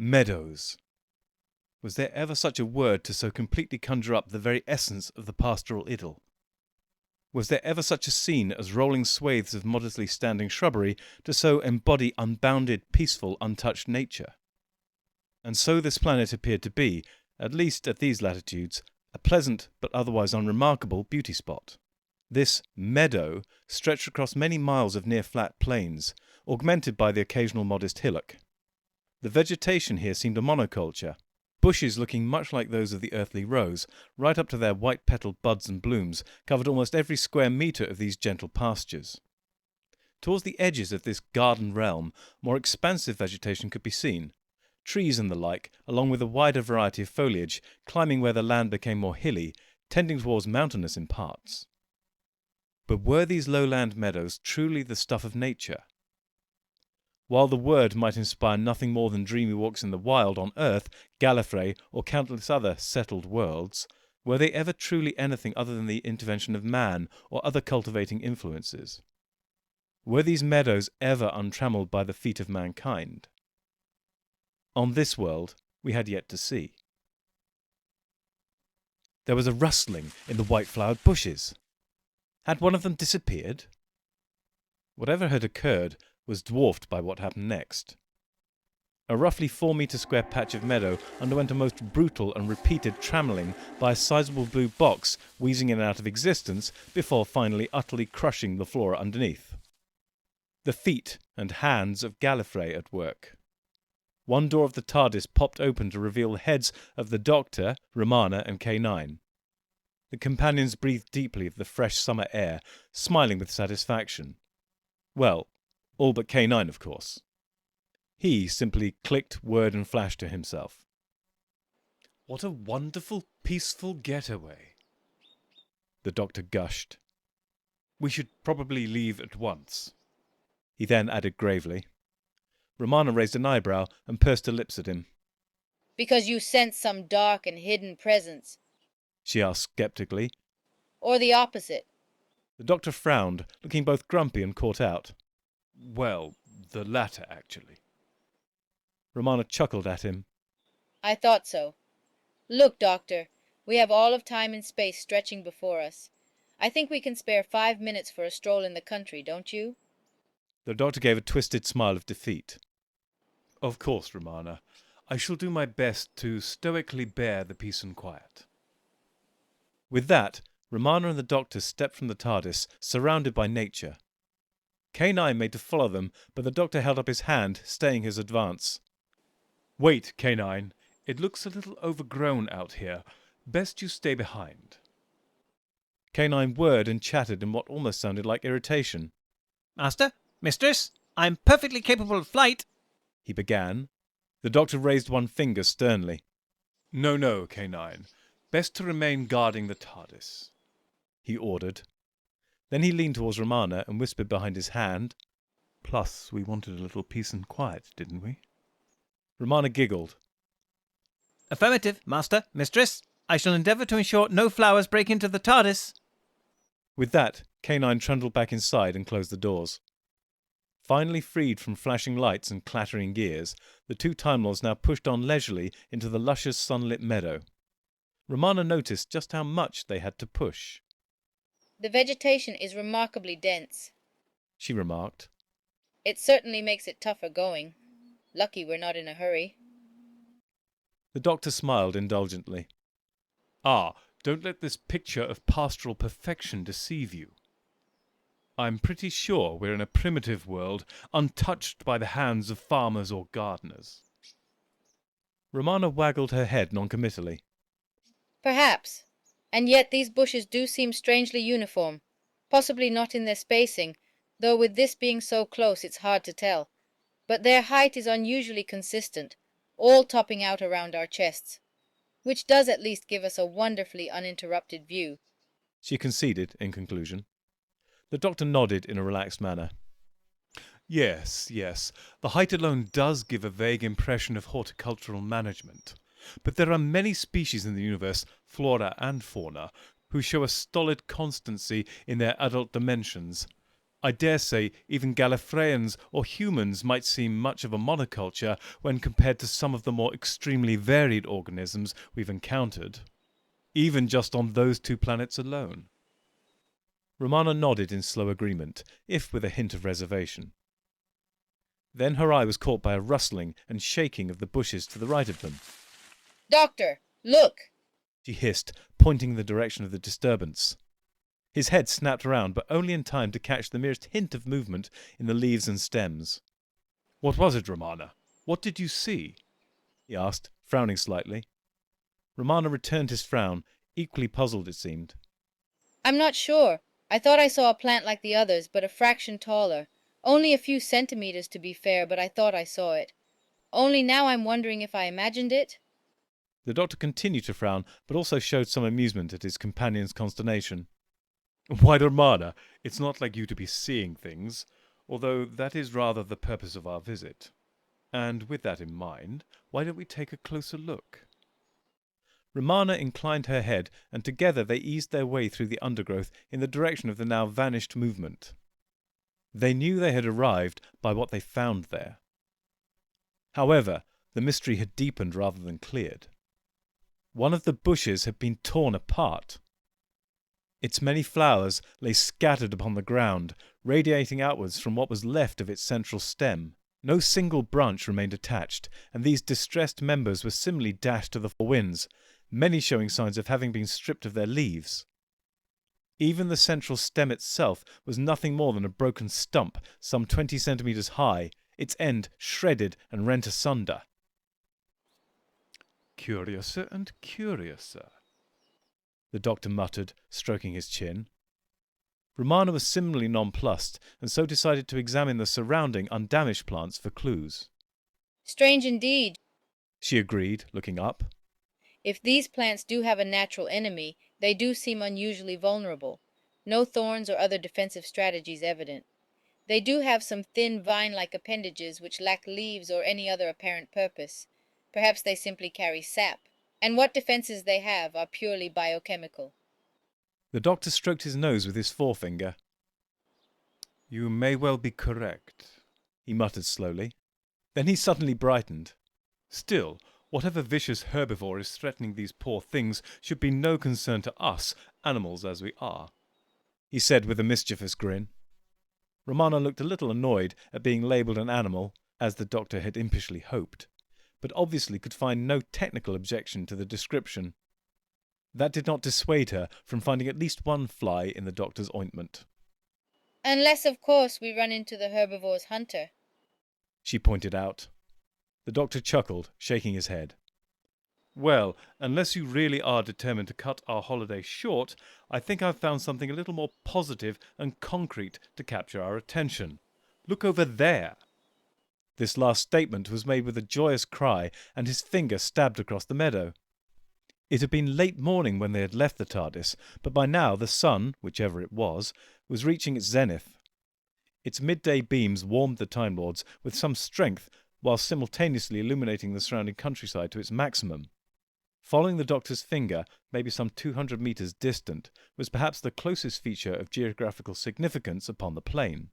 Meadows. Was there ever such a word to so completely conjure up the very essence of the pastoral idyll? Was there ever such a scene as rolling swathes of modestly standing shrubbery to so embody unbounded, peaceful, untouched nature? And so this planet appeared to be, at least at these latitudes, a pleasant but otherwise unremarkable beauty spot. This meadow stretched across many miles of near-flat plains, augmented by the occasional modest hillock. The vegetation here seemed a monoculture, bushes looking much like those of the earthly rose, right up to their white-petalled buds and blooms, covered almost every square metre of these gentle pastures. Towards the edges of this garden realm, more expansive vegetation could be seen, trees and the like, along with a wider variety of foliage, climbing where the land became more hilly, tending towards mountainous in parts. But were these lowland meadows truly the stuff of nature? While the word might inspire nothing more than dreamy walks in the wild on Earth, Gallifrey, or countless other settled worlds, were they ever truly anything other than the intervention of man or other cultivating influences? Were these meadows ever untrammelled by the feet of mankind? On this world we had yet to see. There was a rustling in the white-flowered bushes. Had one of them disappeared? Whatever had occurred was dwarfed by what happened next. A roughly 4-metre square patch of meadow underwent a most brutal and repeated trammelling by a sizable blue box wheezing in and out of existence before finally utterly crushing the flora underneath. The feet and hands of Gallifrey at work. One door of the TARDIS popped open to reveal the heads of the Doctor, Romana and K9. The companions breathed deeply of the fresh summer air, smiling with satisfaction. Well, all but K9, of course. He simply clicked word and flash to himself. "What a wonderful, peaceful getaway," the Doctor gushed. "We should probably leave at once." He then added gravely. Romana raised an eyebrow and pursed her lips at him. "Because you sense some dark and hidden presence?" she asked sceptically. "Or the opposite?" The Doctor frowned, looking both grumpy and caught out. "Well, the latter, actually." Romana chuckled at him. "I thought so. Look, Doctor, we have all of time and space stretching before us. I think we can spare 5 minutes for a stroll in the country, don't you?" The Doctor gave a twisted smile of defeat. "Of course, Romana. I shall do my best to stoically bear the peace and quiet." With that, Romana and the Doctor stepped from the TARDIS, surrounded by nature. K9 made to follow them, but the Doctor held up his hand, staying his advance. "Wait, K9. It looks a little overgrown out here. Best you stay behind." K9 whirred and chattered in what almost sounded like irritation. "Master? Mistress? I'm perfectly capable of flight," he began. The Doctor raised one finger sternly. No, K9. Best to remain guarding the TARDIS," he ordered. Then he leaned towards Romana and whispered behind his hand, "Plus, we wanted a little peace and quiet, didn't we?" Romana giggled. "Affirmative, Master, Mistress. I shall endeavour to ensure no flowers break into the TARDIS." With that, K9 trundled back inside and closed the doors. Finally freed from flashing lights and clattering gears, the two Time Lords now pushed on leisurely into the luscious sunlit meadow. Romana noticed just how much they had to push. "The vegetation is remarkably dense," she remarked. "It certainly makes it tougher going. Lucky we're not in a hurry." The Doctor smiled indulgently. Don't let this picture of pastoral perfection deceive you. I'm pretty sure we're in a primitive world, untouched by the hands of farmers or gardeners." Romana waggled her head noncommittally. "Perhaps. And yet these bushes do seem strangely uniform. Possibly not in their spacing, though with this being so close it's hard to tell. But their height is unusually consistent, all topping out around our chests, which does at least give us a wonderfully uninterrupted view," she conceded in conclusion. The Doctor nodded in a relaxed manner. Yes. The height alone does give a vague impression of horticultural management. But there are many species in the universe, flora and fauna, who show a stolid constancy in their adult dimensions. I dare say even Gallifreyans or humans might seem much of a monoculture when compared to some of the more extremely varied organisms we've encountered, even just on those 2 planets alone. Romana nodded in slow agreement, if with a hint of reservation. Then her eye was caught by a rustling and shaking of the bushes to the right of them. Doctor, look! She hissed, pointing in the direction of the disturbance. His head snapped around, but only in time to catch the merest hint of movement in the leaves and stems. "What was it, Romana? What did you see?" he asked, frowning slightly. Romana returned his frown, equally puzzled it seemed. I'm not sure. I thought I saw a plant like the others, but a fraction taller. Only a few centimeters to be fair, but I thought I saw it. Only now I'm wondering if I imagined it. The doctor continued to frown, but also showed some amusement at his companion's consternation. "Why, Romana, it's not like you to be seeing things, although that is rather the purpose of our visit. And with that in mind, why don't we take a closer look?" Romana inclined her head, and together they eased their way through the undergrowth in the direction of the now vanished movement. They knew they had arrived by what they found there. However, the mystery had deepened rather than cleared. One of the bushes had been torn apart. Its many flowers lay scattered upon the ground, radiating outwards from what was left of its central stem. No single branch remained attached, and these distressed members were similarly dashed to the four winds, many showing signs of having been stripped of their leaves. Even the central stem itself was nothing more than a broken stump, some 20 centimetres high, its end shredded and rent asunder. "Curiouser and curiouser," the doctor muttered, stroking his chin. Romana was similarly nonplussed, and so decided to examine the surrounding undamaged plants for clues. Strange indeed. She agreed, looking up. If these plants do have a natural enemy, they do seem unusually vulnerable. No thorns or other defensive strategies evident. They do have some thin vine-like appendages which lack leaves or any other apparent purpose. Perhaps they simply carry sap. And what defenses they have are purely biochemical. The doctor stroked his nose with his forefinger. "You may well be correct," he muttered slowly. Then he suddenly brightened. "Still, whatever vicious herbivore is threatening these poor things should be no concern to us, animals as we are," he said with a mischievous grin. Romana looked a little annoyed at being labelled an animal, as the doctor had impishly hoped, but obviously could find no technical objection to the description. That did not dissuade her from finding at least one fly in the doctor's ointment. Unless, of course, we run into the herbivore's hunter, she pointed out. The doctor chuckled, shaking his head. "Well, unless you really are determined to cut our holiday short, I think I've found something a little more positive and concrete to capture our attention. Look over there." This last statement was made with a joyous cry, and his finger stabbed across the meadow. It had been late morning when they had left the TARDIS, but by now the sun, whichever it was reaching its zenith. Its midday beams warmed the Time Lords with some strength, while simultaneously illuminating the surrounding countryside to its maximum. Following the doctor's finger, maybe some 200 metres distant, was perhaps the closest feature of geographical significance upon the plain.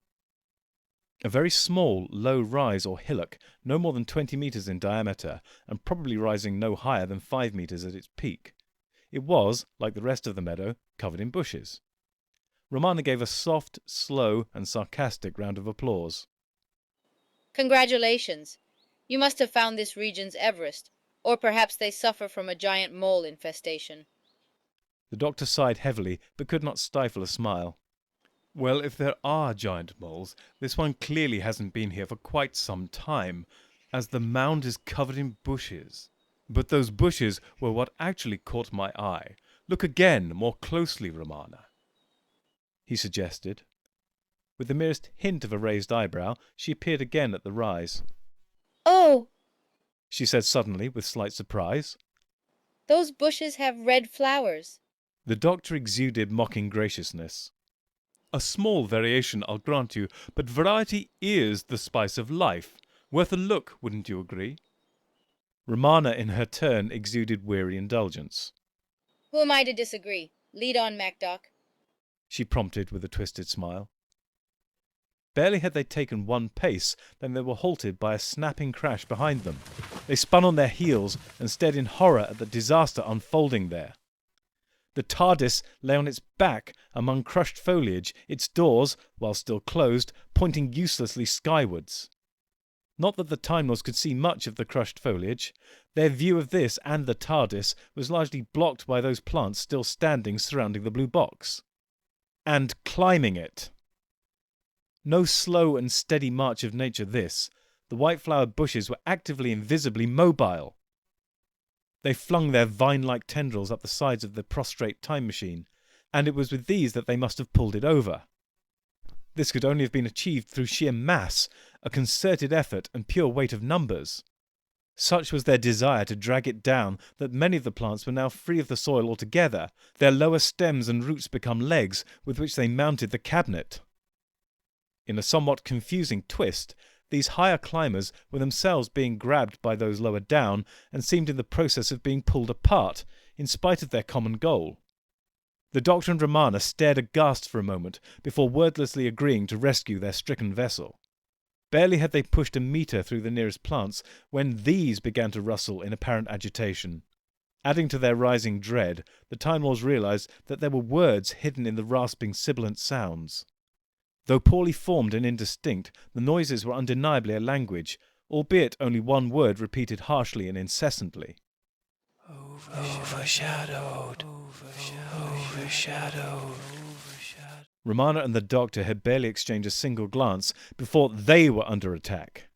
A very small, low rise or hillock, no more than 20 metres in diameter, and probably rising no higher than 5 metres at its peak. It was, like the rest of the meadow, covered in bushes. Romana gave a soft, slow, and sarcastic round of applause. Congratulations. You must have found this region's Everest, or perhaps they suffer from a giant mole infestation. The doctor sighed heavily, but could not stifle a smile. "Well, if there are giant moles, this one clearly hasn't been here for quite some time, as the mound is covered in bushes. But those bushes were what actually caught my eye. Look again, more closely, Romana," he suggested. With the merest hint of a raised eyebrow, she peered again at the rise. "Oh!" she said suddenly, with slight surprise. "Those bushes have red flowers." The doctor exuded mocking graciousness. "A small variation, I'll grant you, but variety is the spice of life. Worth a look, wouldn't you agree?" Romana, in her turn, exuded weary indulgence. "Who am I to disagree? Lead on, MacDoc." She prompted with a twisted smile. Barely had they taken one pace than they were halted by a snapping crash behind them. They spun on their heels and stared in horror at the disaster unfolding there. The TARDIS lay on its back among crushed foliage, its doors, while still closed, pointing uselessly skywards. Not that the Time Lords could see much of the crushed foliage. Their view of this and the TARDIS was largely blocked by those plants still standing surrounding the blue box. And climbing it. No slow and steady march of nature this. The white-flowered bushes were actively and visibly mobile. They flung their vine-like tendrils up the sides of the prostrate time machine, and it was with these that they must have pulled it over. This could only have been achieved through sheer mass, a concerted effort and pure weight of numbers. Such was their desire to drag it down that many of the plants were now free of the soil altogether, their lower stems and roots become legs with which they mounted the cabinet. In a somewhat confusing twist, these higher climbers were themselves being grabbed by those lower down and seemed in the process of being pulled apart, in spite of their common goal. The Doctor and Romana stared aghast for a moment before wordlessly agreeing to rescue their stricken vessel. Barely had they pushed a metre through the nearest plants when these began to rustle in apparent agitation. Adding to their rising dread, the Time Lords realised that there were words hidden in the rasping sibilant sounds. Though poorly formed and indistinct, the noises were undeniably a language, albeit only one word repeated harshly and incessantly. Overshadowed. Romana and the Doctor had barely exchanged a single glance before they were under attack.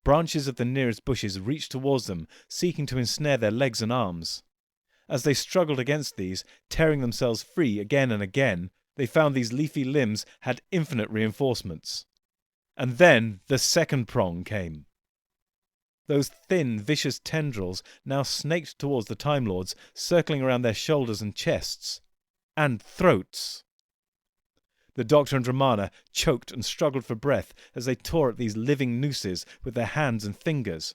Branches of the nearest bushes reached towards them, seeking to ensnare their legs and arms. As they struggled against these, tearing themselves free again and again, they found these leafy limbs had infinite reinforcements. And then the second prong came. Those thin, vicious tendrils now snaked towards the Time Lords, circling around their shoulders and chests. And throats. The Doctor and Romana choked and struggled for breath as they tore at these living nooses with their hands and fingers.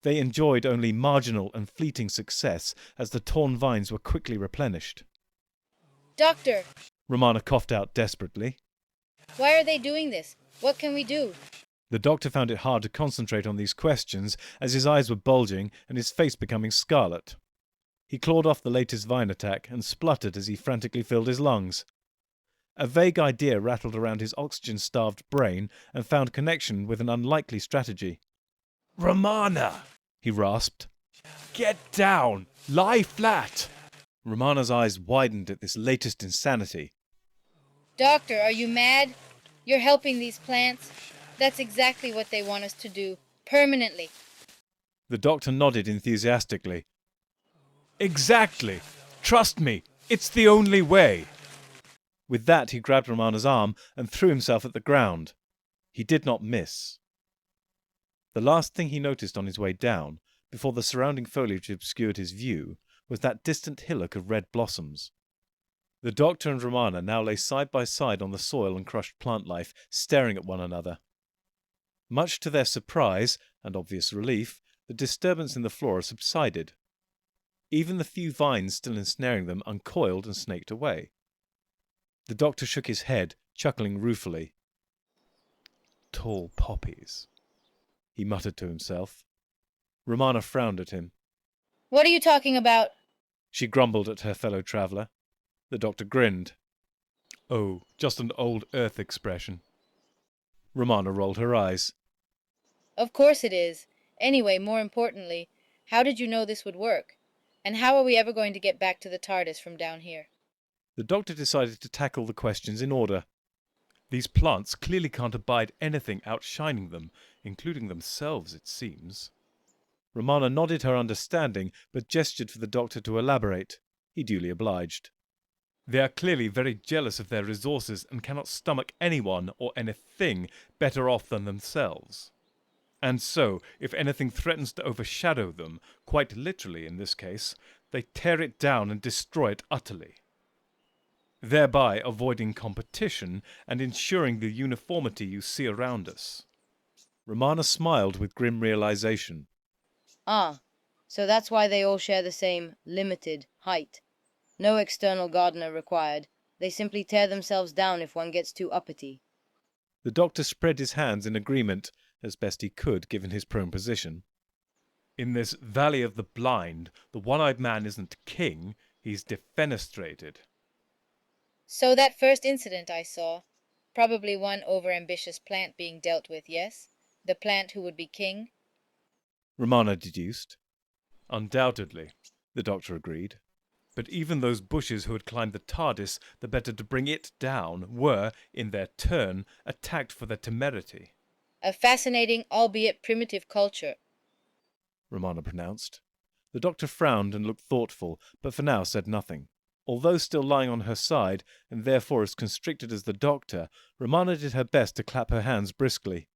They enjoyed only marginal and fleeting success as the torn vines were quickly replenished. Doctor! Romana coughed out desperately. Why are they doing this? What can we do? The Doctor found it hard to concentrate on these questions as his eyes were bulging and his face becoming scarlet. He clawed off the latest vine attack and spluttered as he frantically filled his lungs. A vague idea rattled around his oxygen-starved brain and found connection with an unlikely strategy. "Romana!" he rasped. "Get down! Lie flat!" Romana's eyes widened at this latest insanity. Doctor, are you mad? You're helping these plants? That's exactly what they want us to do. Permanently. The Doctor nodded enthusiastically. "Exactly! Trust me, it's the only way!" With that he grabbed Romana's arm and threw himself at the ground. He did not miss. The last thing he noticed on his way down, before the surrounding foliage obscured his view, was that distant hillock of red blossoms. The Doctor and Romana now lay side by side on the soil and crushed plant life, staring at one another. Much to their surprise and obvious relief, the disturbance in the flora subsided. Even the few vines still ensnaring them uncoiled and snaked away. The Doctor shook his head, chuckling ruefully. "Tall poppies," he muttered to himself. Romana frowned at him. What are you talking about? She grumbled at her fellow traveller. The Doctor grinned. "Oh, just an old Earth expression." Romana rolled her eyes. Of course it is. Anyway, more importantly, how did you know this would work? And how are we ever going to get back to the TARDIS from down here? The Doctor decided to tackle the questions in order. These plants clearly can't abide anything outshining them, including themselves, it seems. Romana nodded her understanding, but gestured for the Doctor to elaborate. He duly obliged. "They are clearly very jealous of their resources and cannot stomach anyone or anything better off than themselves. And so, if anything threatens to overshadow them, quite literally in this case, they tear it down and destroy it utterly, thereby avoiding competition and ensuring the uniformity you see around us." Romana smiled with grim realization. Ah, so that's why they all share the same limited height. No external gardener required. They simply tear themselves down if one gets too uppity. The doctor spread his hands in agreement, as best he could given his prone position. In this Valley of the Blind, the one-eyed man isn't king, he's defenestrated. So that first incident I saw, probably one over-ambitious plant being dealt with, yes? The plant who would be king? Romana deduced. Undoubtedly, the doctor agreed. But even those bushes who had climbed the TARDIS, the better to bring it down, were, in their turn, attacked for their temerity. A fascinating, albeit primitive culture, Romana pronounced. The doctor frowned and looked thoughtful, but for now said nothing. Although still lying on her side, and therefore as constricted as the doctor, Romana did her best to clap her hands briskly.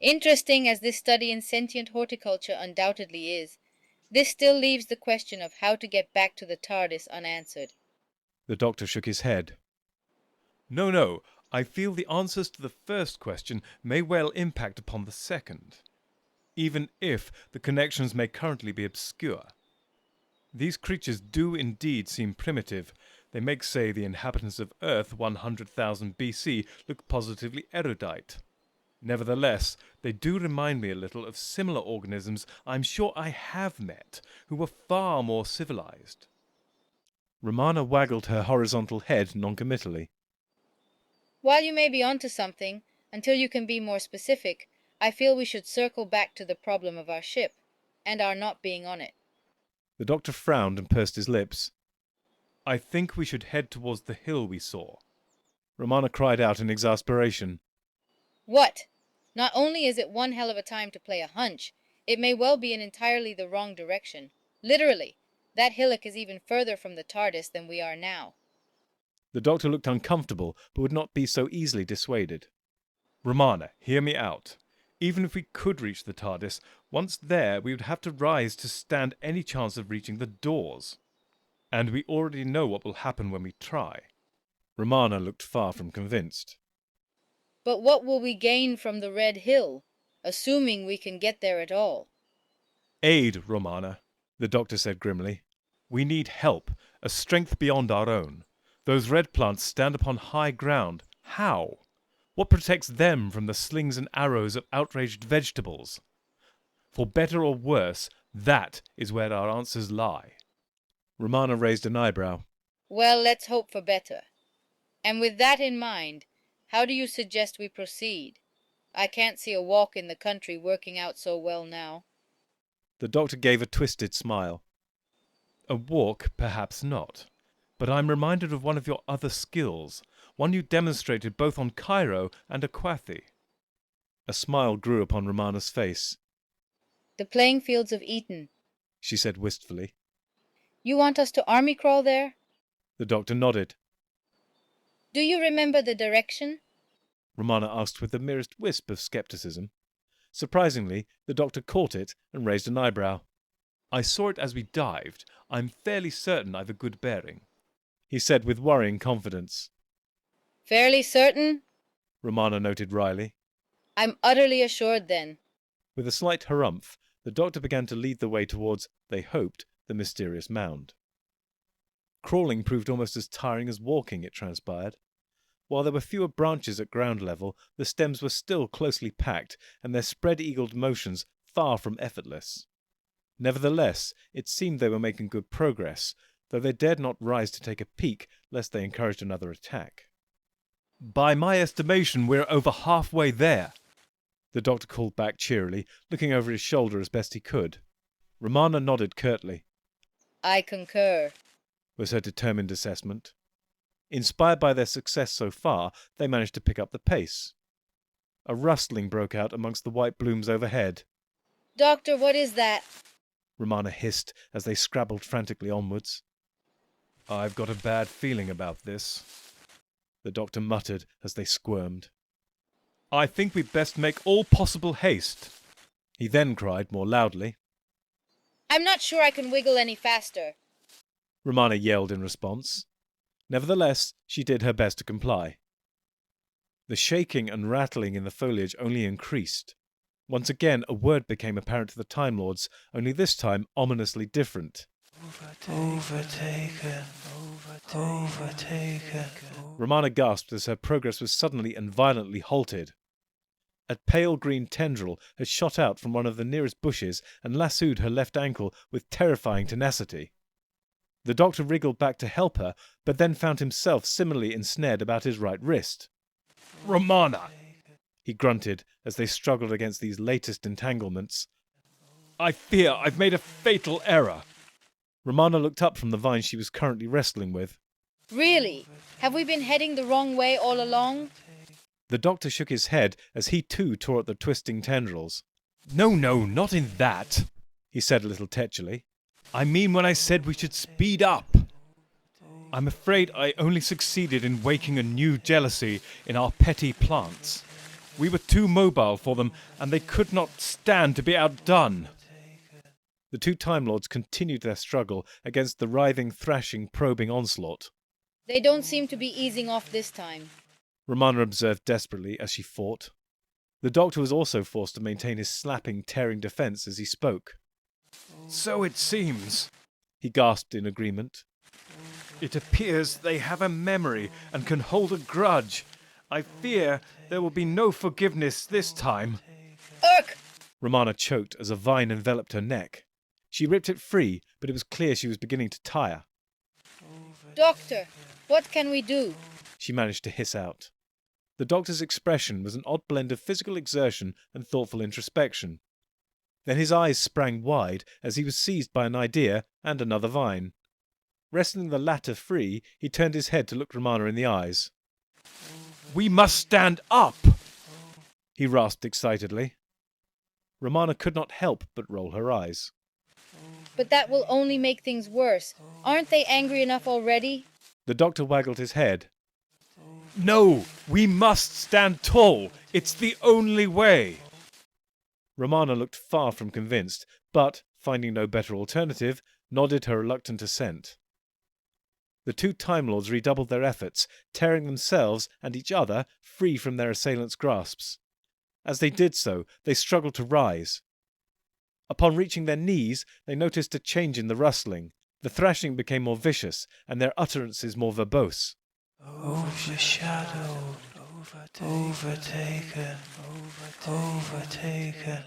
Interesting as this study in sentient horticulture undoubtedly is, this still leaves the question of how to get back to the TARDIS unanswered. The doctor shook his head. No, I feel the answers to the first question may well impact upon the second, even if the connections may currently be obscure. These creatures do indeed seem primitive. They make, say, the inhabitants of Earth 100,000 BC look positively erudite. Nevertheless, they do remind me a little of similar organisms I'm sure I have met, who were far more civilized. Romana waggled her horizontal head noncommittally. While you may be onto something, until you can be more specific, I feel we should circle back to the problem of our ship, and our not being on it. The doctor frowned and pursed his lips. I think we should head towards the hill we saw. Romana cried out in exasperation. What? Not only is it one hell of a time to play a hunch, it may well be in entirely the wrong direction. Literally, that hillock is even further from the TARDIS than we are now. The doctor looked uncomfortable, but would not be so easily dissuaded. Romana, hear me out. Even if we could reach the TARDIS, once there we would have to rise to stand any chance of reaching the doors. And we already know what will happen when we try. Romana looked far from convinced. But what will we gain from the Red Hill, assuming we can get there at all? Aid, Romana, the doctor said grimly. We need help, a strength beyond our own. Those red plants stand upon high ground. How? What protects them from the slings and arrows of outraged vegetables? For better or worse, that is where our answers lie. Romana raised an eyebrow. Well, let's hope for better. And with that in mind, how do you suggest we proceed? I can't see a walk in the country working out so well now. The doctor gave a twisted smile. A walk, perhaps not. But I'm reminded of one of your other skills, one you demonstrated both on Cairo and Aquathi. A smile grew upon Romana's face. The playing fields of Eton, She said wistfully. You want us to army crawl there? The doctor nodded. Do you remember the direction? Romana asked with the merest wisp of scepticism. Surprisingly, the doctor caught it and raised an eyebrow. I saw it as we dived. I'm fairly certain I've a good bearing, he said with worrying confidence. Fairly certain? Romana noted wryly. I'm utterly assured then. With a slight harumph, the doctor began to lead the way towards, they hoped, the mysterious mound. Crawling proved almost as tiring as walking, it transpired. While there were fewer branches at ground level, the stems were still closely packed, and their spread-eagled motions far from effortless. Nevertheless, it seemed they were making good progress, though they dared not rise to take a peek, lest they encouraged another attack. By my estimation, we're over halfway there, the doctor called back cheerily, looking over his shoulder as best he could. Romana nodded curtly. I concur, was her determined assessment. Inspired by their success so far, they managed to pick up the pace. A rustling broke out amongst the white blooms overhead. Doctor, what is that? Romana hissed as they scrabbled frantically onwards. I've got a bad feeling about this, the doctor muttered as they squirmed. I think we'd best make all possible haste, he then cried more loudly. I'm not sure I can wiggle any faster, Romana yelled in response. Nevertheless, she did her best to comply. The shaking and rattling in the foliage only increased. Once again, a word became apparent to the Time Lords, only this time ominously different. Overtaken. Overtaken. Romana gasped as her progress was suddenly and violently halted. A pale green tendril had shot out from one of the nearest bushes and lassoed her left ankle with terrifying tenacity. The doctor wriggled back to help her, but then found himself similarly ensnared about his right wrist. "Romana!" he grunted as they struggled against these latest entanglements. "I fear I've made a fatal error." Romana looked up from the vine she was currently wrestling with. Really? Have we been heading the wrong way all along? The doctor shook his head as he too tore at the twisting tendrils. "No, not in that," he said a little tetchily. "I mean when I said we should speed up. I'm afraid I only succeeded in waking a new jealousy in our petty plants. We were too mobile for them, and they could not stand to be outdone." The two Time Lords continued their struggle against the writhing, thrashing, probing onslaught. They don't seem to be easing off this time. Romana observed desperately as she fought. The doctor was also forced to maintain his slapping, tearing defense as he spoke. "So it seems," he gasped in agreement. "It appears they have a memory and can hold a grudge. I fear there will be no forgiveness this time." Urk! Romana choked as a vine enveloped her neck. She ripped it free, but it was clear she was beginning to tire. Doctor, what can we do? She managed to hiss out. The doctor's expression was an odd blend of physical exertion and thoughtful introspection. Then his eyes sprang wide as he was seized by an idea and another vine. Wresting the latter free, he turned his head to look Romana in the eyes. "We must stand up!" he rasped excitedly. Romana could not help but roll her eyes. But that will only make things worse. Aren't they angry enough already? The doctor waggled his head. "No, we must stand tall. It's the only way." Romana looked far from convinced, but, finding no better alternative, nodded her reluctant assent. The two Time Lords redoubled their efforts, tearing themselves and each other free from their assailants' grasps. As they did so, they struggled to rise. Upon reaching their knees, they noticed a change in the rustling. The thrashing became more vicious, and their utterances more verbose. Overshadowed. Overtaken. Overtaken.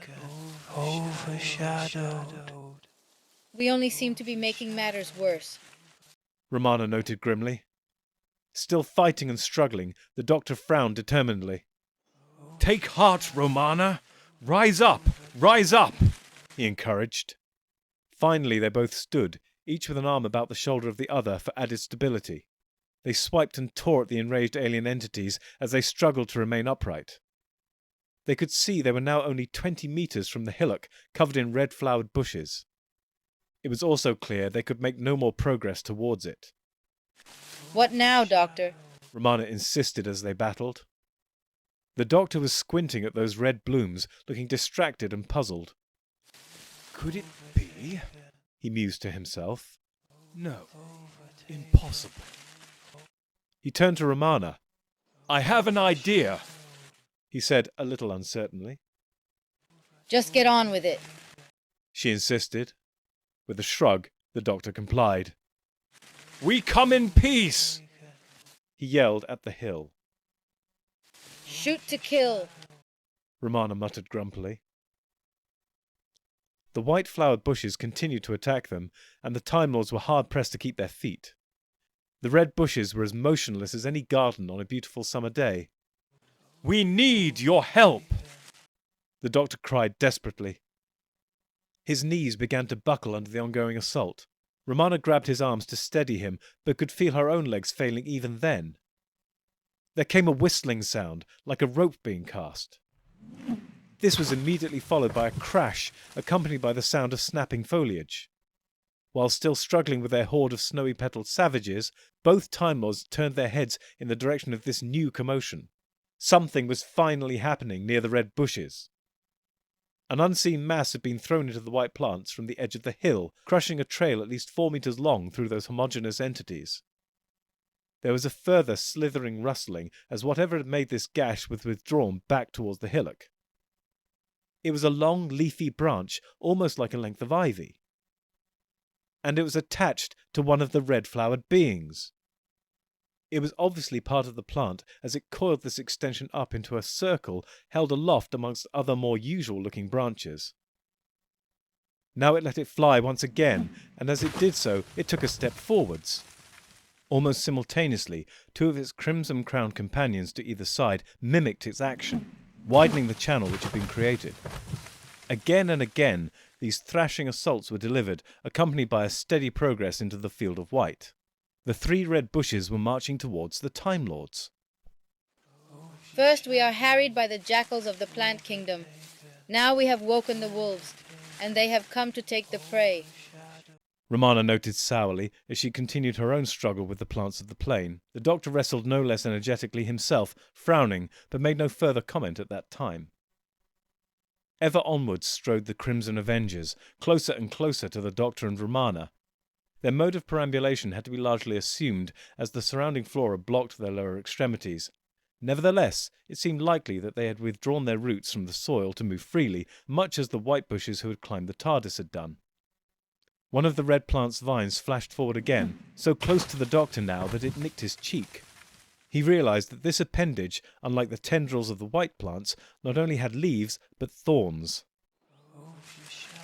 Overshadowed. We only seem to be making matters worse. Romana noted grimly. Still fighting and struggling, the doctor frowned determinedly. "Take heart, Romana! Rise up! Rise up!" he encouraged. Finally they both stood, each with an arm about the shoulder of the other for added stability. They swiped and tore at the enraged alien entities as they struggled to remain upright. They could see they were now only 20 meters from the hillock covered in red-flowered bushes. It was also clear they could make no more progress towards it. What now, Doctor? Romana insisted as they battled. The doctor was squinting at those red blooms, looking distracted and puzzled. "Could it be?" he mused to himself. "No, impossible." He turned to Romana. "I have an idea," he said a little uncertainly. Just get on with it. She insisted. With a shrug, the doctor complied. "We come in peace!" he yelled at the hill. Shoot to kill. Romana muttered grumpily. The white-flowered bushes continued to attack them, and the Time Lords were hard-pressed to keep their feet. The red bushes were as motionless as any garden on a beautiful summer day. "We need your help!" the doctor cried desperately. His knees began to buckle under the ongoing assault. Romana grabbed his arms to steady him, but could feel her own legs failing even then. There came a whistling sound, like a rope being cast. This was immediately followed by a crash, accompanied by the sound of snapping foliage. While still struggling with their horde of snowy-petalled savages, both Time Lords turned their heads in the direction of this new commotion. Something was finally happening near the red bushes. An unseen mass had been thrown into the white plants from the edge of the hill, crushing a trail at least 4 meters long through those homogeneous entities. There was a further slithering rustling as whatever had made this gash was withdrawn back towards the hillock. It was a long, leafy branch, almost like a length of ivy. and it was attached to one of the red-flowered beings. It was obviously part of the plant, as it coiled this extension up into a circle held aloft amongst other more usual-looking branches. Now it let it fly once again, and as it did so, it took a step forwards. Almost simultaneously, two of its crimson-crowned companions to either side mimicked its action, widening the channel which had been created. Again and again, these thrashing assaults were delivered, accompanied by a steady progress into the field of white. The three red bushes were marching towards the Time Lords. First we are harried by the jackals of the plant kingdom. Now we have woken the wolves, and they have come to take the prey. Romana noted sourly as she continued her own struggle with the plants of the plain. The doctor wrestled no less energetically himself, frowning, but made no further comment at that time. Ever onwards strode the Crimson Avengers, closer and closer to the doctor and Romana. Their mode of perambulation had to be largely assumed, as the surrounding flora blocked their lower extremities. Nevertheless, it seemed likely that they had withdrawn their roots from the soil to move freely, much as the white bushes who had climbed the TARDIS had done. One of the red plant's vines flashed forward again, so close to the doctor now that it nicked his cheek. He realized that this appendage, unlike the tendrils of the white plants, not only had leaves, but thorns.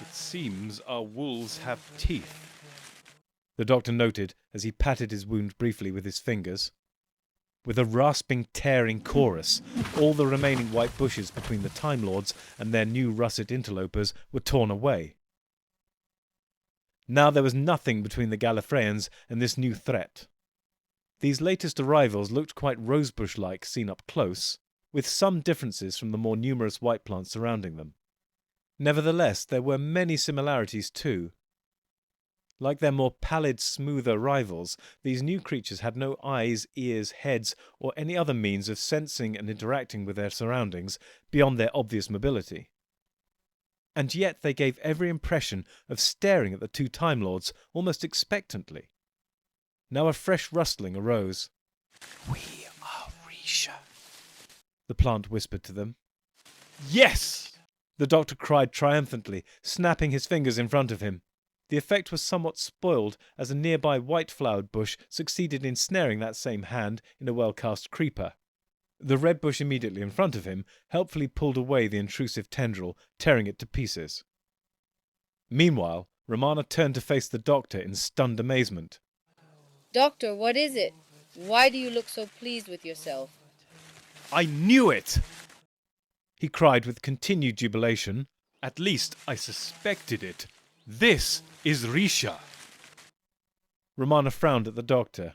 It seems our wolves have teeth, the doctor noted as he patted his wound briefly with his fingers. With a rasping, tearing chorus, all the remaining white bushes between the Time Lords and their new russet interlopers were torn away. Now there was nothing between the Gallifreyans and this new threat. These latest arrivals looked quite rosebush-like seen up close, with some differences from the more numerous white plants surrounding them. Nevertheless, there were many similarities too. Like their more pallid, smoother rivals, these new creatures had no eyes, ears, heads, or any other means of sensing and interacting with their surroundings beyond their obvious mobility. And yet they gave every impression of staring at the two Time Lords almost expectantly. Now a fresh rustling arose. "We are Risha," the plant whispered to them. Yes! The doctor cried triumphantly, snapping his fingers in front of him. The effect was somewhat spoiled as a nearby white-flowered bush succeeded in snaring that same hand in a well-cast creeper. The red bush immediately in front of him helpfully pulled away the intrusive tendril, tearing it to pieces. Meanwhile, Romana turned to face the doctor in stunned amazement. Doctor, what is it? Why do you look so pleased with yourself? I knew it! He cried with continued jubilation. At least I suspected it. This is Risha. Romana frowned at the doctor.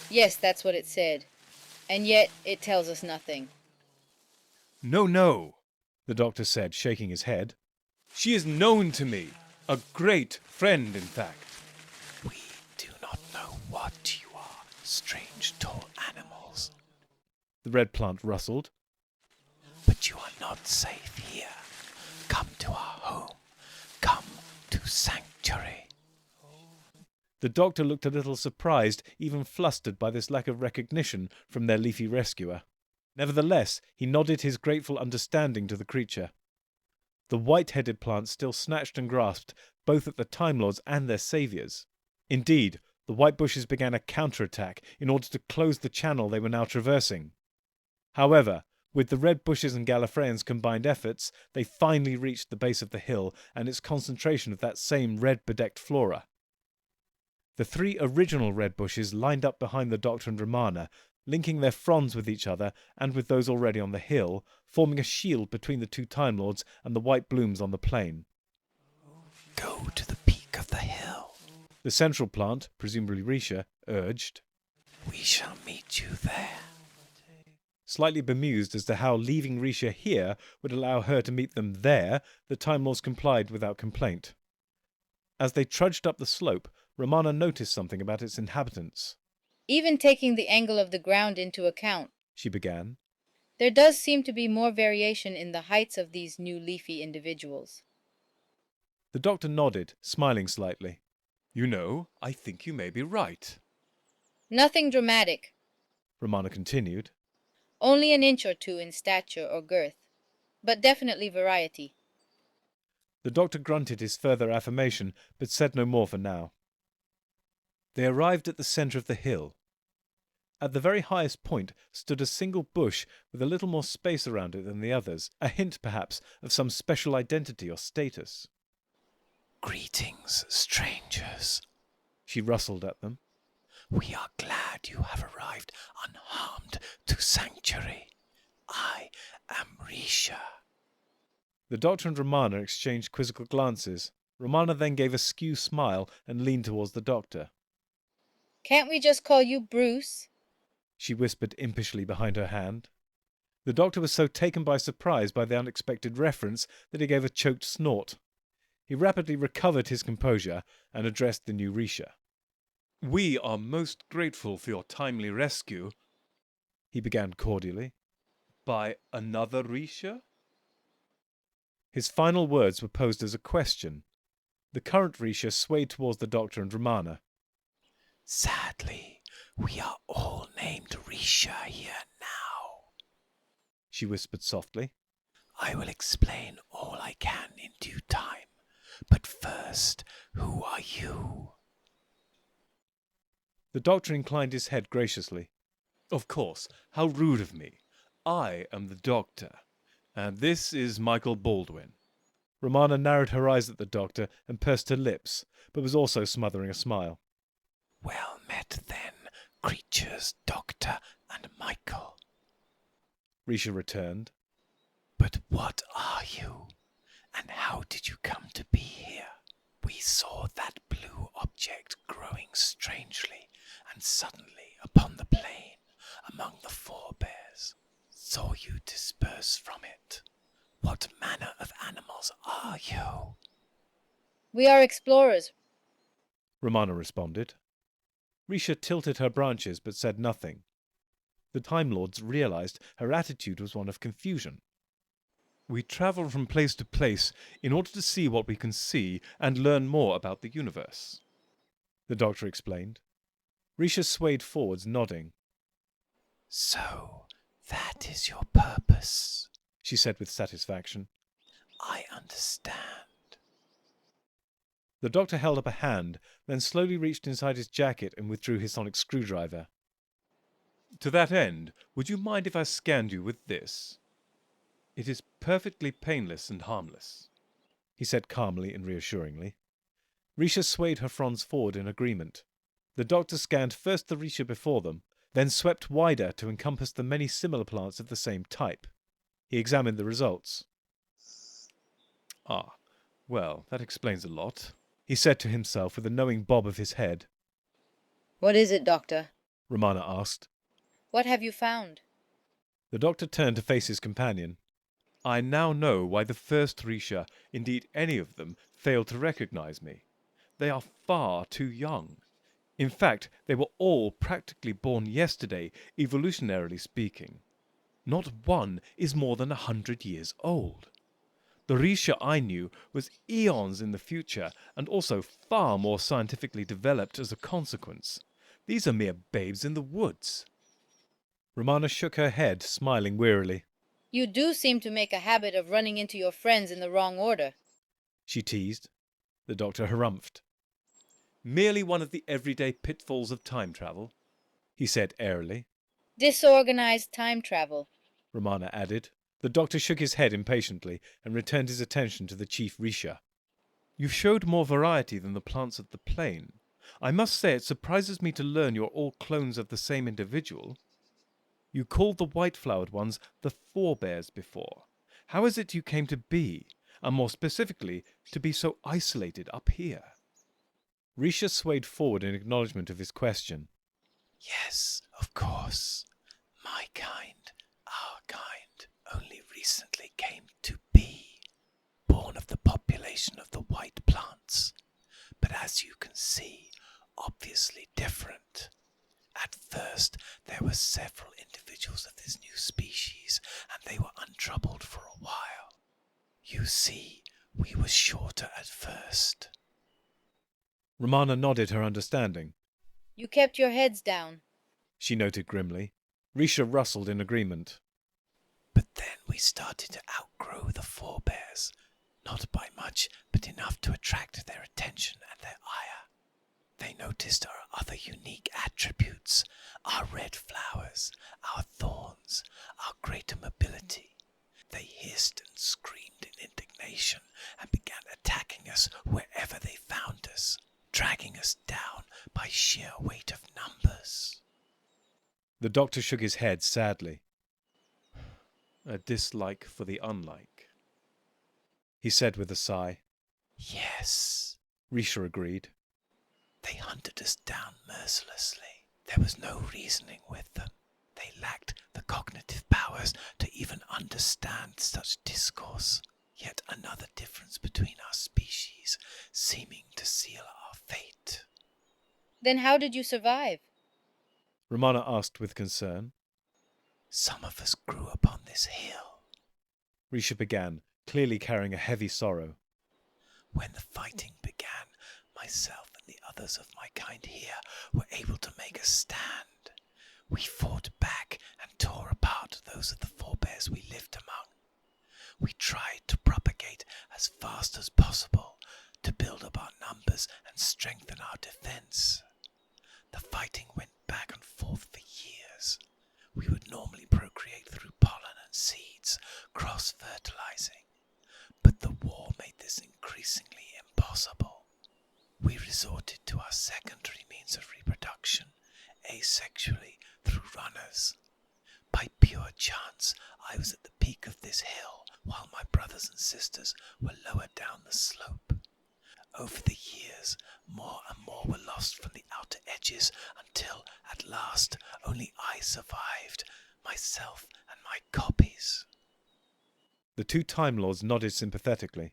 Yes, that's what it said. And yet it tells us nothing. No, the doctor said, shaking his head. she is known to me. A great friend, in fact. "We do not know what you are, strange tall animals. The red plant rustled. But you are not safe here. Come to our home. Come to Sanctuary." The doctor looked a little surprised, even flustered by this lack of recognition from their leafy rescuer. Nevertheless, he nodded his grateful understanding to the creature. The white-headed plant still snatched and grasped both at the Time Lords and their saviours. Indeed, the white bushes began a counterattack in order to close the channel they were now traversing. However, with the red bushes and Gallifreyans' combined efforts, they finally reached the base of the hill and its concentration of that same red-bedecked flora. The three original red bushes lined up behind the doctor and Romana, linking their fronds with each other and with those already on the hill, forming a shield between the two Time Lords and the white blooms on the plain. "Go to the peak of the hill," The central plant, presumably Risha, urged. "We shall meet you there." Slightly bemused as to how leaving Risha here would allow her to meet them there, the Time Lords complied without complaint. As they trudged up the slope, Romana noticed something about its inhabitants. Even taking the angle of the ground into account, She began. there does seem to be more variation in the heights of these new leafy individuals. The doctor nodded, smiling slightly. You know, I think you may be right. Nothing dramatic, Romana continued. only an inch or two in stature or girth, but definitely variety. The doctor grunted his further affirmation, but said no more for now. They arrived at the centre of the hill. At the very highest point stood a single bush with a little more space around it than the others, a hint, perhaps, of some special identity or status. "Greetings, strangers," She rustled at them. "We are glad you have arrived unharmed to Sanctuary. I am Risha." The doctor and Romana exchanged quizzical glances. Romana then gave a skew smile and leaned towards the doctor. Can't we just call you Bruce? She whispered impishly behind her hand. The doctor was so taken by surprise by the unexpected reference that he gave a choked snort. He rapidly recovered his composure and addressed the new Risha. We are most grateful for your timely rescue. He began cordially. By another Risha? His final words were posed as a question. The current Risha swayed towards the doctor and Romana. "Sadly, we are all named Risha here now," she whispered softly. "I will explain all I can in due time. But first, who are you?" The doctor inclined his head graciously. Of course, how rude of me. I am the doctor, and this is Michael Baldwin. Romana narrowed her eyes at the doctor and pursed her lips, but was also smothering a smile. "Well met then, creatures, Doctor and Michael," Risha returned. "But what are you? And how did you come to be here? We saw that blue object growing strangely and suddenly upon the plain among the forebears. Saw you disperse from it. What manner of animals are you?" We are explorers. Romana responded. Risha tilted her branches but said nothing. The Time Lords realized her attitude was one of confusion. We travel from place to place in order to see what we can see and learn more about the universe. The doctor explained. Risha swayed forwards, nodding. "So, that is your purpose," she said with satisfaction. "I understand." The doctor held up a hand, then slowly reached inside his jacket and withdrew his sonic screwdriver. To that end, would you mind if I scanned you with this? It is perfectly painless and harmless, he said calmly and reassuringly. Risha swayed her fronds forward in agreement. The doctor scanned first the Risha before them, then swept wider to encompass the many similar plants of the same type. He examined the results. Ah, well, that explains a lot, he said to himself with a knowing bob of his head. What is it, Doctor? Romana asked. What have you found? The doctor turned to face his companion. I now know why the first Risha, indeed any of them, failed to recognize me. They are far too young. In fact, they were all practically born yesterday, evolutionarily speaking. Not one is more than 100 years old. The Risha I knew was eons in the future and also far more scientifically developed as a consequence. These are mere babes in the woods. Romana shook her head, smiling wearily. You do seem to make a habit of running into your friends in the wrong order, she teased. The doctor harumphed. Merely one of the everyday pitfalls of time travel, he said airily. Disorganized time travel, Romana added. The doctor shook his head impatiently and returned his attention to the chief Risha. You showed more variety than the plants of the plain. I must say it surprises me to learn you're all clones of the same individual. You called the white-flowered ones the forebears before. How is it you came to be, and more specifically, to be so isolated up here? Risha swayed forward in acknowledgement of his question. "Yes, of course. My kind, our kind, only recently came to be, born of the population of the white plants, but as you can see, obviously different. At first, there were several individuals of this new species, and they were untroubled for a while. You see, we were shorter at first." Romana nodded her understanding. You kept your heads down, she noted grimly. Risha rustled in agreement. "But then we started to outgrow the forebears. Not by much, but enough to attract their attention and their ire. They noticed our other unique attributes, our red flowers, our thorns, our greater mobility. They hissed and screamed in indignation and began attacking us wherever they found us, dragging us down by sheer weight of numbers. The doctor shook his head sadly. A dislike for the unlike, he said with a sigh. Yes, Risha agreed. they hunted us down mercilessly. There was no reasoning with them. They lacked the cognitive powers to even understand such discourse. Yet another difference between our species, seeming to seal our fate. Then how did you survive? Romana asked with concern. Some of us grew upon this hill. Risha began, clearly carrying a heavy sorrow. When the fighting began, myself and the others of my kind here were able to make a stand. We fought back and tore apart those of the forebears we lived among. We tried to propagate as fast as possible, to build up our numbers and strengthen our defense. The fighting went back and forth for years. We would normally procreate through pollen and seeds, cross-fertilizing. But the war made this increasingly impossible. We resorted to our secondary means of reproduction, asexually through runners. By pure chance, I was at the peak of this hill, while my brothers and sisters were lower down the slope. Over the years, more and more were lost from the outer edges, until, at last, only I survived, myself and my copies. The two Time Lords nodded sympathetically.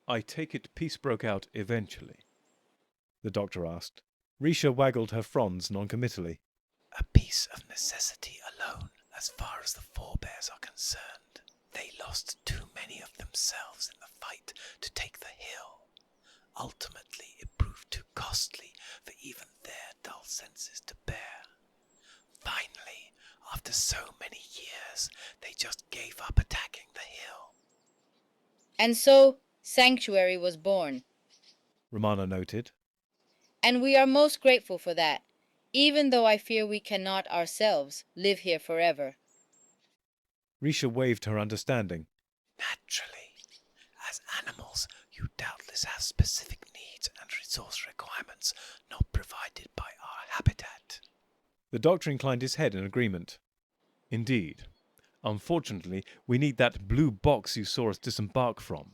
I take it peace broke out eventually? The doctor asked. Risha waggled her fronds noncommittally. A piece of necessity alone, as far as the forebears are concerned. They lost too many of themselves in the fight to take the hill. Ultimately, it proved too costly for even their dull senses to bear. Finally, after so many years, they just gave up attacking the hill. And so, Sanctuary was born. Romana noted. And we are most grateful for that, even though I fear we cannot ourselves live here forever. Risha waved her understanding. Naturally. As animals, you doubtless have specific needs and resource requirements not provided by our habitat. The doctor inclined his head in agreement. Indeed. Unfortunately, we need that blue box you saw us disembark from.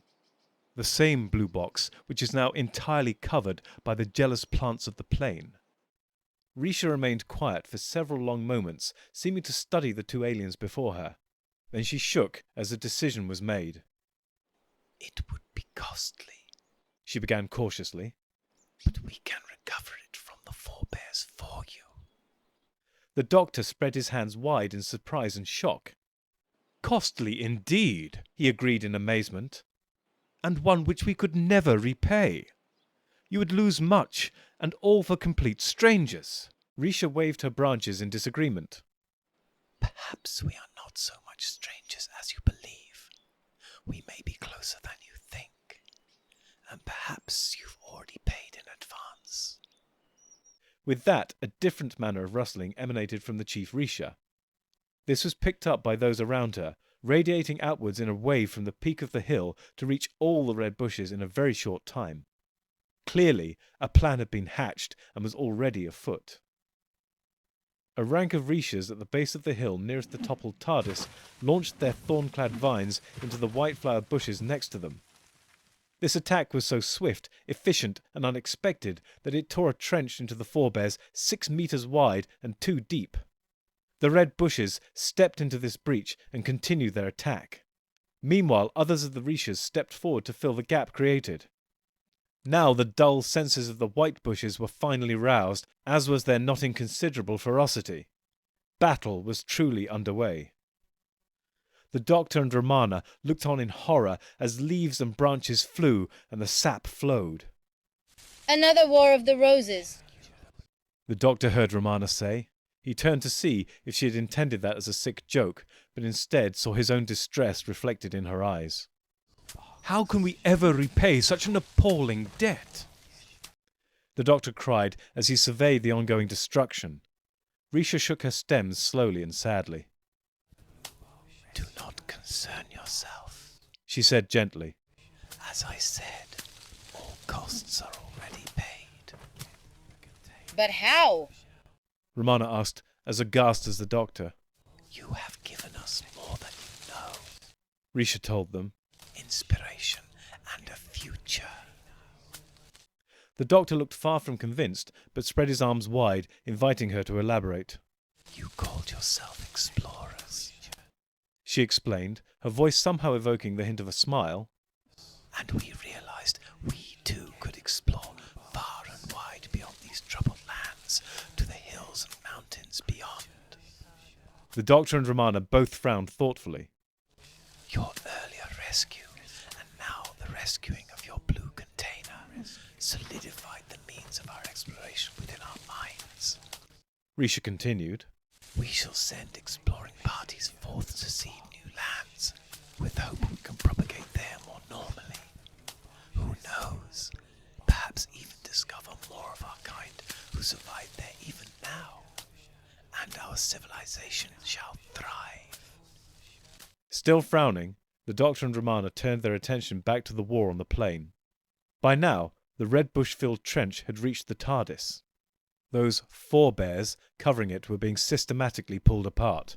The same blue box which is now entirely covered by the jealous plants of the plain. Risha remained quiet for several long moments, seeming to study the two aliens before her. Then she shook as a decision was made. It would be costly, she began cautiously. but we can recover it from the forebears for you. The doctor spread his hands wide in surprise and shock. Costly indeed, he agreed in amazement. And one which we could never repay. You would lose much, and all for complete strangers. Risha waved her branches in disagreement. Perhaps we are not so much strangers as you believe. We may be closer than you think. And perhaps you've already paid in advance. With that, a different manner of rustling emanated from the chief Risha. This was picked up by those around her, radiating outwards in a wave from the peak of the hill to reach all the red bushes in a very short time. Clearly, a plan had been hatched and was already afoot. A rank of Rishas at the base of the hill nearest the toppled TARDIS launched their thorn-clad vines into the white-flowered bushes next to them. This attack was so swift, efficient, and unexpected that it tore a trench into the forebears 6 meters wide and 2 deep. The red bushes stepped into this breach and continued their attack. Meanwhile, others of the Rishas stepped forward to fill the gap created. Now the dull senses of the white bushes were finally roused, as was their not inconsiderable ferocity. Battle was truly underway. The doctor and Romana looked on in horror as leaves and branches flew and the sap flowed. Another War of the Roses. The doctor heard Romana say. He turned to see if she had intended that as a sick joke, but instead saw his own distress reflected in her eyes. How can we ever repay such an appalling debt? The doctor cried as he surveyed the ongoing destruction. Risha shook her stems slowly and sadly. Do not concern yourself, She said gently. as I said, all costs are already paid. But how? Romana asked, as aghast as the doctor. You have given us more than you know. Risha told them. Inspiration and a future. The doctor looked far from convinced, but spread his arms wide, inviting her to elaborate. You called yourself explorers. She explained, her voice somehow evoking the hint of a smile. And we realized we too could explore far and wide beyond these troubled lands, to the hills and mountains beyond. The doctor and Romana both frowned thoughtfully. Your earlier rescue, and now the rescuing of your blue container, solidified the means of our exploration within our minds. Risha continued. We shall send exploring parties forth to see new lands, with hope we can propagate there more normally. Who knows? Perhaps even discover more of our kind who survive there even now, and our civilization shall thrive. Still frowning, the doctor and Romana turned their attention back to the war on the plain. By now, the red bush-filled trench had reached the TARDIS. Those forebears covering it were being systematically pulled apart.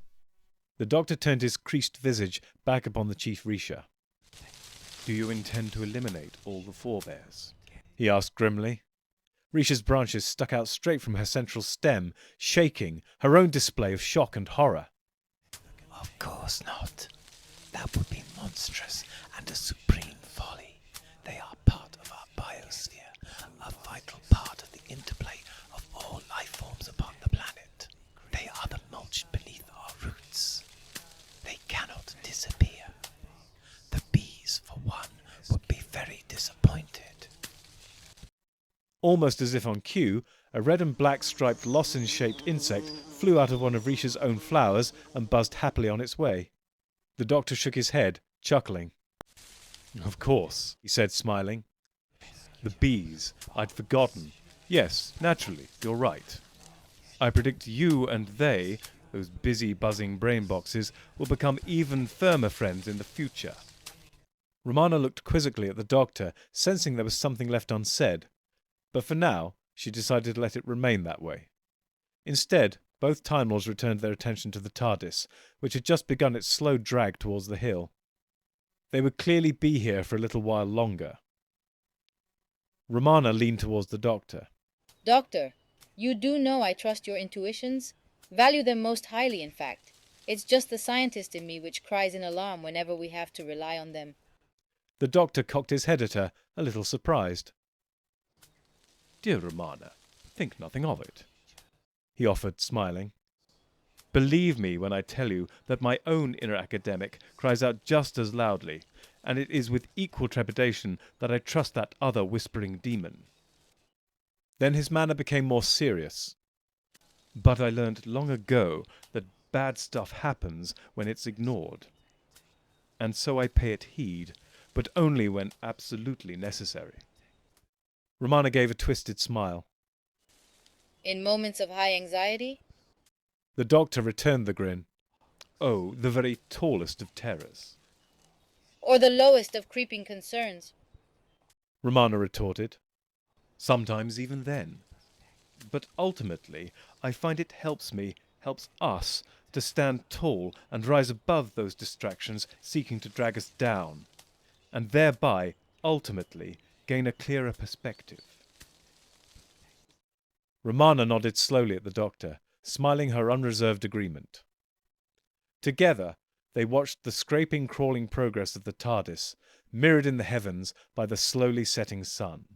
The doctor turned his creased visage back upon the Chief Risha. Do you intend to eliminate all the forebears? He asked grimly. Risha's branches stuck out straight from her central stem, shaking, her own display of shock and horror. Of course not. That would be monstrous and a supreme folly. They are part of our biosphere, a vital part of the interplay of all life forms upon the planet. They are the mulch beneath our roots. They cannot disappear. The bees, for one, would be very disappointed. Almost as if on cue, a red and black striped lozenge-shaped insect flew out of one of Risha's own flowers and buzzed happily on its way. The doctor shook his head, chuckling. Of course, he said, smiling. The bees. I'd forgotten. Yes, naturally, you're right. I predict you and they, those busy buzzing brain boxes, will become even firmer friends in the future. Romana looked quizzically at the doctor, sensing there was something left unsaid. But for now, she decided to let it remain that way. Instead, both Time Lords returned their attention to the TARDIS, which had just begun its slow drag towards the hill. They would clearly be here for a little while longer. Romana leaned towards the doctor. Doctor, you do know I trust your intuitions? Value them most highly, in fact. It's just the scientist in me which cries in alarm whenever we have to rely on them. The doctor cocked his head at her, a little surprised. Dear Romana, think nothing of it, he offered, smiling. Believe me when I tell you that my own inner academic cries out just as loudly, and it is with equal trepidation that I trust that other whispering demon. Then his manner became more serious. But I learned long ago that bad stuff happens when it's ignored. And so I pay it heed, but only when absolutely necessary. Romana gave a twisted smile. In moments of high anxiety? The doctor returned the grin. Oh, the very tallest of terrors. Or the lowest of creeping concerns? Romana retorted. Sometimes even then. But ultimately, I find it helps us, to stand tall and rise above those distractions seeking to drag us down, and thereby, ultimately, gain a clearer perspective. Romana nodded slowly at the doctor, smiling her unreserved agreement. Together, they watched the scraping, crawling progress of the TARDIS, mirrored in the heavens by the slowly setting sun.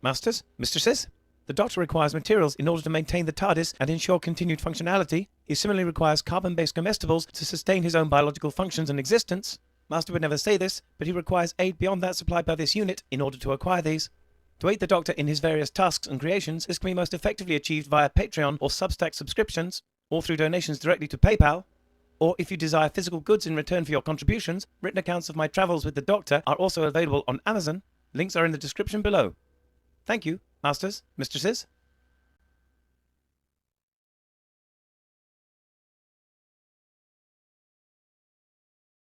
Masters, mistresses, the Doctor requires materials in order to maintain the TARDIS and ensure continued functionality. He similarly requires carbon-based comestibles to sustain his own biological functions and existence. Master would never say this, but he requires aid beyond that supplied by this unit in order to acquire these. To aid the Doctor in his various tasks and creations, this can be most effectively achieved via Patreon or Substack subscriptions, or through donations directly to PayPal. Or if you desire physical goods in return for your contributions, written accounts of my travels with the Doctor are also available on Amazon. Links are in the description below. Thank you, masters, mistresses.